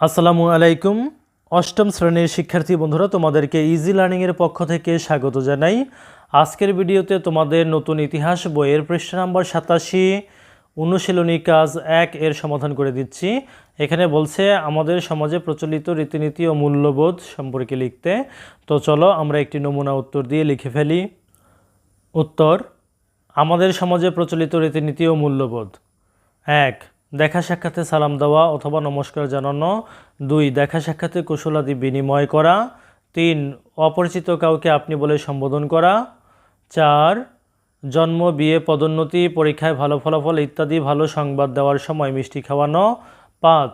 আসসালামু আলাইকুম। অষ্টম শ্রেণীর শিক্ষার্থী বন্ধুরা, তোমাদেরকে ইজি লার্নিংয়ের পক্ষ থেকে স্বাগত জানাই। আজকের ভিডিওতে তোমাদের নতুন ইতিহাস বইয়ের পৃষ্ঠা নাম্বার 87 অনুশীলনী কাজ 1 এর সমাধান করে দিচ্ছি। এখানে বলছে আমাদের সমাজে প্রচলিত রীতিনীতি ও মূল্যবোধ সম্পর্কে লিখতে। তো চলো আমরা একটি নমুনা উত্তর দিয়ে লিখে ফেলি। উত্তর: আমাদের সমাজে প্রচলিত রীতিনীতি ও মূল্যবোধ। 1. দেখা সাক্ষাতে সালাম দেওয়া অথবা নমস্কার জানানো। 2. দেখা সাক্ষাতে কুশলাদি বিনিময় করা। 3. অপরিচিত কাউকে আপনি বলে সম্বোধন করা। 4. জন্ম, বিয়ে, পদোন্নতি, পরীক্ষায় ভালো ফলাফল ইত্যাদি ভালো সংবাদ দেওয়ার সময় মিষ্টি খাওয়ানো। 5.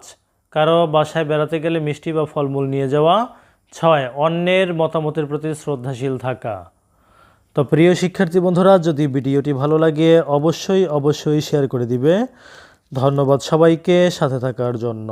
কারো বাসায় বেড়াতে গেলে মিষ্টি বা ফলমূল নিয়ে যাওয়া। 6. অন্যের মতামতের প্রতি শ্রদ্ধাশীল থাকা। তো প্রিয় শিক্ষার্থী বন্ধুরা, যদি ভিডিওটি ভালো লাগে অবশ্যই শেয়ার করে দিবে। ধন্যবাদ সবাইকে সাথে থাকার জন্য।